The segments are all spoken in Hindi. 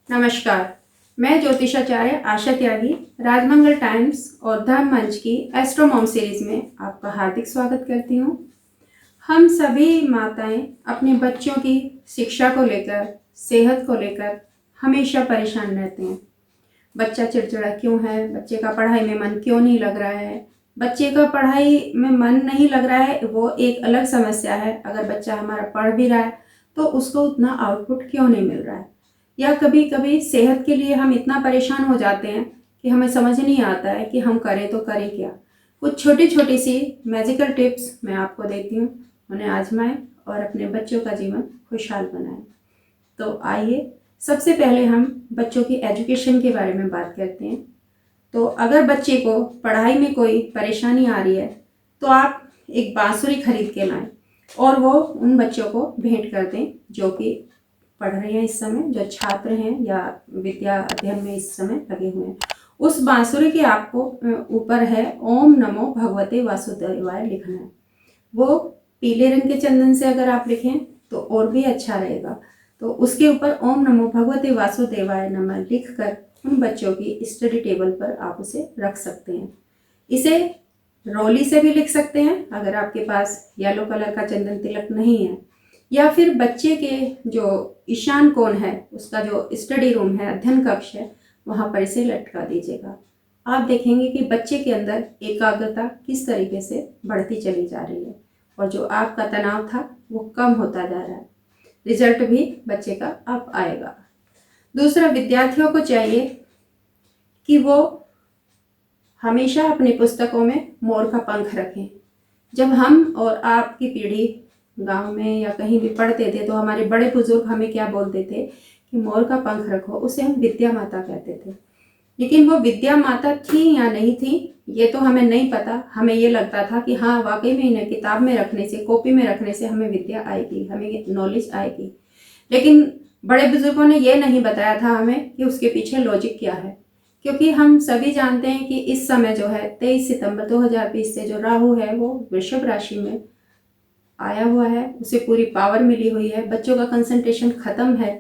नमस्कार। मैं ज्योतिषाचार्य आशा त्यागी राजमंगल टाइम्स और धर्म मंच की एस्ट्रोमॉम सीरीज में आपका हार्दिक स्वागत करती हूँ। हम सभी माताएं अपने बच्चों की शिक्षा को लेकर, सेहत को लेकर हमेशा परेशान रहते हैं। बच्चा चिड़चिड़ा क्यों है, बच्चे का पढ़ाई में मन क्यों नहीं लग रहा है। बच्चे का पढ़ाई में मन नहीं लग रहा है वो एक अलग समस्या है। अगर बच्चा हमारा पढ़ भी रहा है तो उसको उतना आउटपुट क्यों नहीं मिल रहा है, या कभी कभी सेहत के लिए हम इतना परेशान हो जाते हैं कि हमें समझ नहीं आता है कि हम करें तो करें क्या। कुछ छोटी छोटी सी मैजिकल टिप्स मैं आपको देती हूँ, उन्हें आजमाएं और अपने बच्चों का जीवन खुशहाल बनाएं। तो आइए सबसे पहले हम बच्चों की एजुकेशन के बारे में बात करते हैं। तो अगर बच्चे को पढ़ाई में कोई परेशानी आ रही है तो आप एक बांसुरी खरीद के लाएं और वो उन बच्चों को भेंट कर दें जो कि पढ़ रहे हैं इस समय, जो छात्र हैं या विद्या अध्ययन में इस समय लगे हुए हैं। उस बांसुरी के आपको ऊपर है ओम नमो भगवते वासुदेवाय लिखना है। वो पीले रंग के चंदन से अगर आप लिखें तो और भी अच्छा रहेगा। तो उसके ऊपर ओम नमो भगवते वासुदेवाय नमः लिखकर उन बच्चों की स्टडी टेबल पर आप उसे रख सकते हैं। इसे रोली से भी लिख सकते हैं अगर आपके पास येलो कलर का चंदन तिलक नहीं है, या फिर बच्चे के जो ईशान कोण है, उसका जो स्टडी रूम है, अध्ययन कक्ष है, वहाँ पर इसे लटका दीजिएगा। आप देखेंगे कि बच्चे के अंदर एकाग्रता किस तरीके से बढ़ती चली जा रही है और जो आपका तनाव था वो कम होता जा रहा है। रिजल्ट भी बच्चे का अब आएगा। दूसरा, विद्यार्थियों को चाहिए कि वो हमेशा अपनी पुस्तकों में मोर का पंख रखें। जब हम और आपकी पीढ़ी गांव में या कहीं भी पढ़ते थे तो हमारे बड़े बुजुर्ग हमें क्या बोलते थे कि मोर का पंख रखो, उसे हम विद्या माता कहते थे। लेकिन वो विद्या माता थी या नहीं थी ये तो हमें नहीं पता। हमें ये लगता था कि हाँ वाकई में इन्हें किताब में रखने से, कॉपी में रखने से हमें विद्या आएगी, हमें नॉलेज आएगी। लेकिन बड़े बुजुर्गों ने ये नहीं बताया था हमें कि उसके पीछे लॉजिक क्या है। क्योंकि हम सभी जानते हैं कि इस समय जो है 23 सितंबर 2020 से जो राहु है वो वृषभ राशि में आया हुआ है, उसे पूरी पावर मिली हुई है, बच्चों का कंसंट्रेशन खत्म है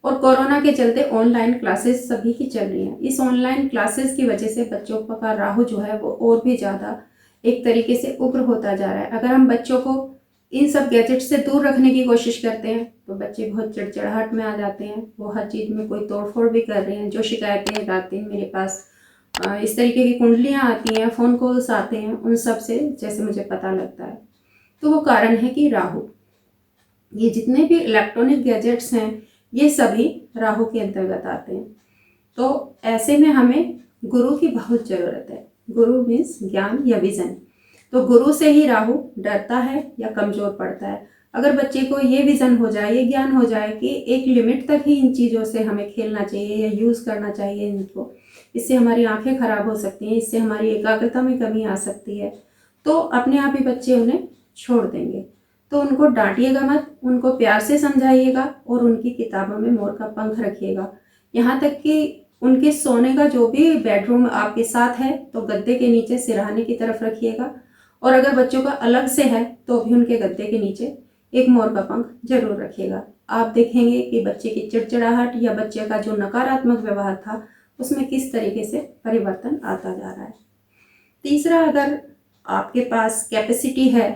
और कोरोना के चलते ऑनलाइन क्लासेस सभी की चल रही हैं। इस ऑनलाइन क्लासेस की वजह से बच्चों का राहु जो है वो और भी ज़्यादा एक तरीके से उग्र होता जा रहा है। अगर हम बच्चों को इन सब गैजेट से दूर रखने की कोशिश करते हैं तो बच्चे बहुत चिड़चिड़ाहट में आ जाते हैं। वो हर चीज़ में कोई तोड़फोड़ भी कर रहे हैं। जो शिकायतें रात दिन मेरे पास इस तरीके की कुंडलियाँ आती हैं, फ़ोन कॉल्स आते हैं, उन सब से जैसे मुझे पता लगता है तो वो कारण है कि राहु, ये जितने भी इलेक्ट्रॉनिक गैजेट्स हैं ये सभी राहु के अंतर्गत आते हैं। तो ऐसे में हमें गुरु की बहुत ज़रूरत है। गुरु मीन्स ज्ञान या विजन। तो गुरु से ही राहु डरता है या कमज़ोर पड़ता है। अगर बच्चे को ये विजन हो जाए, ये ज्ञान हो जाए कि एक लिमिट तक ही इन चीज़ों से हमें खेलना चाहिए या यूज़ करना चाहिए इनको, इससे हमारी आंखें खराब हो सकती हैं, इससे हमारी एकाग्रता में कमी आ सकती है, तो अपने आप ही बच्चे उन्हें छोड़ देंगे। तो उनको डांटिएगा मत, उनको प्यार से समझाइएगा और उनकी किताबों में मोर का पंख रखिएगा। यहाँ तक कि उनके सोने का जो भी बेडरूम आपके साथ है तो गद्दे के नीचे सिरहाने की तरफ रखिएगा, और अगर बच्चों का अलग से है तो भी उनके गद्दे के नीचे एक मोर का पंख जरूर रखिएगा। आप देखेंगे कि बच्चे की चिड़चिड़ाहट या बच्चे का जो नकारात्मक व्यवहार था उसमें किस तरीके से परिवर्तन आता जा रहा है। तीसरा, अगर आपके पास कैपेसिटी है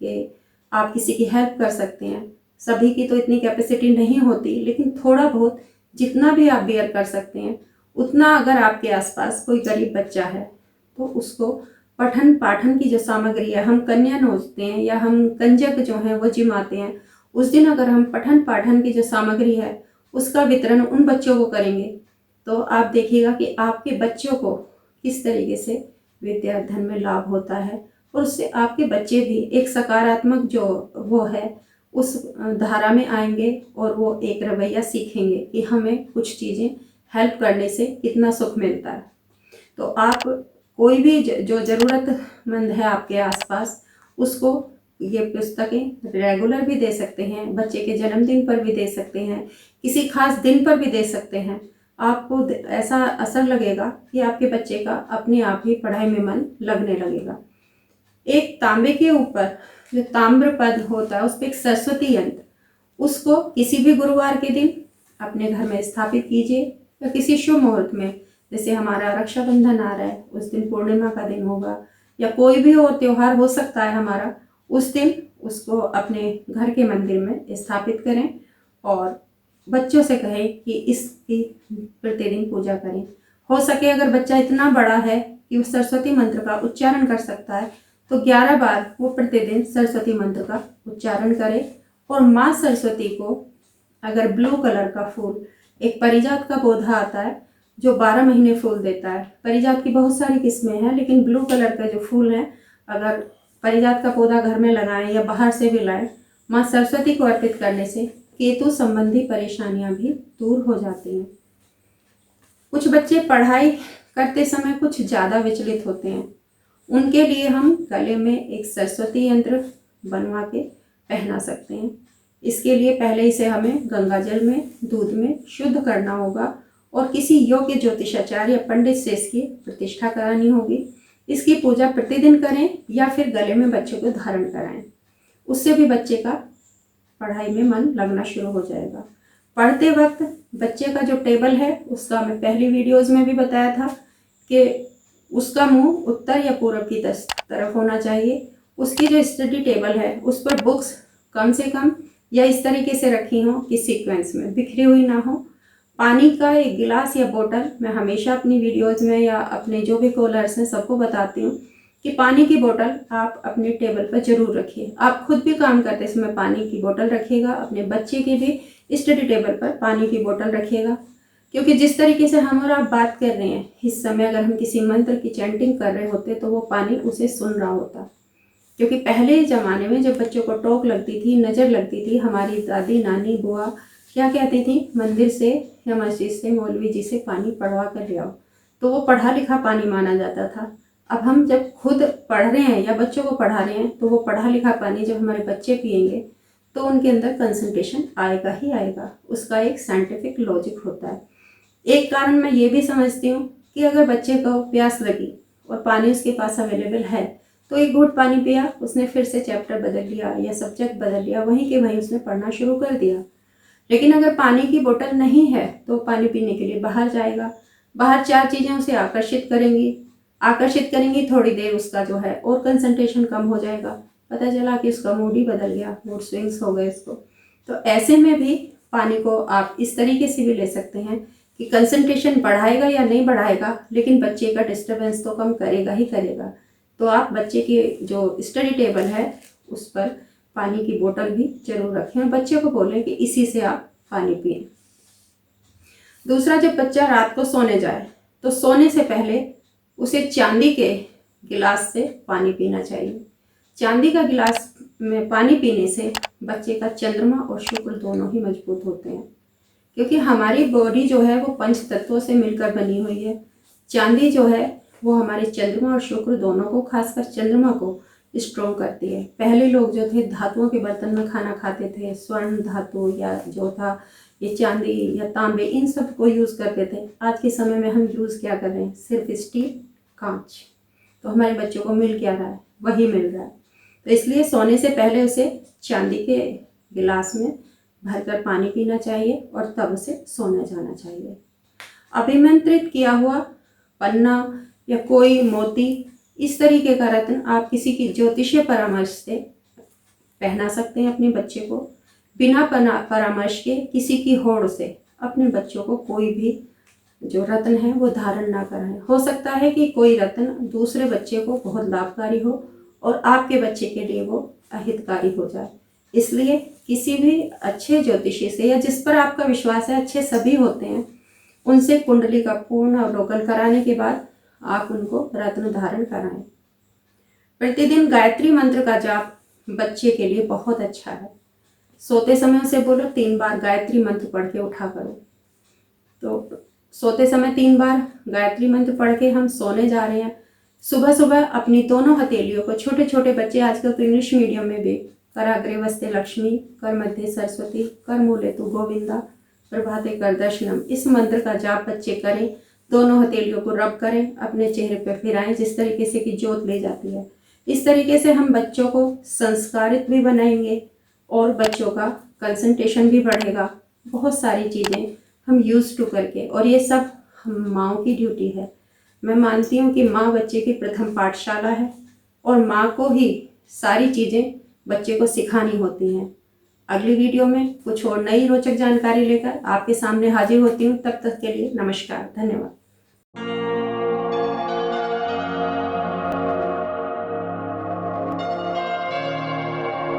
कि आप किसी की हेल्प कर सकते हैं, सभी की तो इतनी कैपेसिटी नहीं होती, लेकिन थोड़ा बहुत जितना भी आप बेयर कर सकते हैं उतना, अगर आपके आसपास कोई गरीब बच्चा है तो उसको पठन पाठन की जो सामग्री है, हम कन्या नोचते हैं या हम कंजक जो हैं वो जिमाते हैं, उस दिन अगर हम पठन पाठन की जो सामग्री है उसका वितरण उन बच्चों को करेंगे तो आप देखिएगा कि आपके बच्चों को किस तरीके से विद्या अध्ययन में लाभ होता है, और उससे आपके बच्चे भी एक सकारात्मक जो वो है उस धारा में आएंगे और वो एक रवैया सीखेंगे कि हमें कुछ चीज़ें हेल्प करने से कितना सुख मिलता है। तो आप कोई भी जो ज़रूरतमंद है आपके आसपास उसको ये पुस्तकें रेगुलर भी दे सकते हैं, बच्चे के जन्मदिन पर भी दे सकते हैं, किसी खास दिन पर भी दे सकते हैं। आपको ऐसा असर लगेगा कि आपके बच्चे का अपने आप ही पढ़ाई में मन लगने लगेगा। एक तांबे के ऊपर जो ताम्र पद होता है उस पर एक सरस्वती यंत्र, उसको किसी भी गुरुवार के दिन अपने घर में स्थापित कीजिए या किसी शुभ मुहूर्त में, जैसे हमारा रक्षाबंधन आ रहा है उस दिन पूर्णिमा का दिन होगा या कोई भी और त्यौहार हो सकता है हमारा, उस दिन उसको अपने घर के मंदिर में स्थापित करें और बच्चों से कहें कि इसकी प्रतिदिन पूजा करें। हो सके अगर बच्चा इतना बड़ा है कि वो सरस्वती मंत्र का उच्चारण कर सकता है तो 11 बार वो प्रतिदिन सरस्वती मंत्र का उच्चारण करे। और माँ सरस्वती को अगर ब्लू कलर का फूल, एक परिजात का पौधा आता है जो 12 महीने फूल देता है, परिजात की बहुत सारी किस्में हैं लेकिन ब्लू कलर का जो फूल है, अगर परिजात का पौधा घर में लगाएं या बाहर से भी लाएं, माँ सरस्वती को अर्पित करने से केतु संबंधी परेशानियां भी दूर हो जाती हैं। कुछ बच्चे पढ़ाई करते समय कुछ ज़्यादा विचलित होते हैं, उनके लिए हम गले में एक सरस्वती यंत्र बनवा के पहना सकते हैं। इसके लिए पहले इसे हमें गंगा जल में, दूध में शुद्ध करना होगा और किसी योग्य ज्योतिषाचार्य या पंडित से इसकी प्रतिष्ठा करानी होगी। इसकी पूजा प्रतिदिन करें या फिर गले में बच्चे को धारण कराएं, उससे भी बच्चे का पढ़ाई में मन लगना शुरू हो जाएगा। पढ़ते वक्त बच्चे का जो टेबल है उसका मैं पहली वीडियोज़ में भी बताया था कि उसका मुंह उत्तर या पूर्व की तरफ होना चाहिए। उसकी जो स्टडी टेबल है उस पर बुक्स कम से कम या इस तरीके से रखी हों कि सीक्वेंस में बिखरी हुई ना हो। पानी का एक गिलास या बोतल, मैं हमेशा अपनी वीडियोज़ में या अपने जो भी कॉलर्स हैं सबको बताती हूँ कि पानी की बोतल आप अपने टेबल पर जरूर रखिए। आप खुद भी काम करते समय पानी की बोतल रखिएगा, अपने बच्चे की भी स्टडी टेबल पर पानी की बोतल रखिएगा। क्योंकि जिस तरीके से हम और आप बात कर रहे हैं इस समय, अगर हम किसी मंत्र की चैंटिंग कर रहे होते तो वो पानी उसे सुन रहा होता। क्योंकि पहले ज़माने में जब बच्चों को टोक लगती थी, नज़र लगती थी, हमारी दादी नानी बुआ क्या कहती थी, मंदिर से या मस्जिद से मौलवी जी से पानी पढ़वा कर ले आओ, तो वो पढ़ा लिखा पानी माना जाता था। अब हम जब खुद पढ़ रहे हैं या बच्चों को पढ़ा रहे हैं तो वो पढ़ा लिखा पानी जब हमारे बच्चे पिएंगे तो उनके अंदर कंसंट्रेशन आएगा ही आएगा। उसका एक साइंटिफिक लॉजिक होता है। एक कारण मैं ये भी समझती हूँ कि अगर बच्चे को प्यास लगी और पानी उसके पास अवेलेबल है तो एक घूंट पानी पिया, उसने फिर से चैप्टर बदल लिया या सब्जेक्ट बदल लिया, वहीं के वहीं उसने पढ़ना शुरू कर दिया। लेकिन अगर पानी की बोतल नहीं है तो पानी पीने के लिए बाहर जाएगा। बाहर 4 चीज़ें उसे आकर्षित करेंगी, थोड़ी देर उसका जो है और कंसंट्रेशन कम हो जाएगा, पता चला कि उसका मूड ही बदल गया, मूड स्विंग्स हो गए उसको। तो ऐसे में भी पानी को आप इस तरीके से भी ले सकते हैं कि कंसंट्रेशन बढ़ाएगा या नहीं बढ़ाएगा लेकिन बच्चे का डिस्टर्बेंस तो कम करेगा ही करेगा। तो आप बच्चे की जो स्टडी टेबल है उस पर पानी की बोतल भी जरूर रखें और बच्चे को बोलें कि इसी से आप पानी पिए। दूसरा, जब बच्चा रात को सोने जाए तो सोने से पहले उसे चांदी के गिलास से पानी पीना चाहिए। चांदी का गिलास में पानी पीने से बच्चे का चंद्रमा और शुक्र दोनों ही मजबूत होते हैं। क्योंकि हमारी बॉडी जो है वो 5 तत्वों से मिलकर बनी हुई है। चांदी जो है वो हमारे चंद्रमा और शुक्र दोनों को, खासकर चंद्रमा को स्ट्रॉन्ग करती है। पहले लोग जो थे धातुओं के बर्तन में खाना खाते थे, स्वर्ण धातु या जो था ये चांदी या तांबे, इन सब को यूज़ करते थे। आज के समय में हम यूज़ क्या कर रहे हैं, सिर्फ स्टील, कांच। तो हमारे बच्चों को मिल क्या रहा है, वही मिल रहा है। तो इसलिए सोने से पहले उसे चांदी के गिलास में भरकर पानी पीना चाहिए और तब उसे सोने जाना चाहिए। अभिमंत्रित किया हुआ पन्ना या कोई मोती, इस तरीके का रत्न आप किसी की ज्योतिषीय परामर्श से पहना सकते हैं अपने बच्चे को। बिना परामर्श के किसी की होड़ से अपने बच्चों को कोई भी जो रत्न है वो धारण ना कराएं। हो सकता है कि कोई रत्न दूसरे बच्चे को बहुत लाभकारी हो और आपके बच्चे के लिए वो अहितकारी हो जाए। इसलिए किसी भी अच्छे ज्योतिषी से या जिस पर आपका विश्वास है, अच्छे सभी होते हैं, उनसे कुंडली का पूर्ण अवलोकन कराने के बाद आप उनको रत्न धारण कराएं। प्रतिदिन गायत्री मंत्र का जाप बच्चे के लिए बहुत अच्छा है। सोते समय उसे बोलो 3 बार गायत्री मंत्र पढ़ के उठा करो। तो सोते समय 3 बार गायत्री मंत्र पढ़ के हम सोने जा रहे हैं। सुबह सुबह अपनी दोनों हथेलियों को, छोटे छोटे बच्चे आजकल तो इंग्लिश मीडियम में भी, कराग्रे वस्ते लक्ष्मी, कर मध्य सरस्वती, कर मूले तु गोविंदा, प्रभाते कर दर्शनम, इस मंत्र का जाप बच्चे करें। दोनों हथेलियों को रब करें, अपने चेहरे पर फिराएं, जिस तरीके से कि ज्योत ले जाती है। इस तरीके से हम बच्चों को संस्कारित भी बनाएंगे और बच्चों का कंसंट्रेशन भी बढ़ेगा बहुत सारी चीज़ें हम यूज़ टू करके, और ये सब हम माँओं की ड्यूटी है। मैं मानती हूँ कि माँ बच्चे की प्रथम पाठशाला है और माँ को ही सारी चीज़ें बच्चे को सिखानी होती हैं। अगली वीडियो में कुछ और नई रोचक जानकारी लेकर आपके सामने हाजिर होती हूँ। तब तक के लिए नमस्कार, धन्यवाद।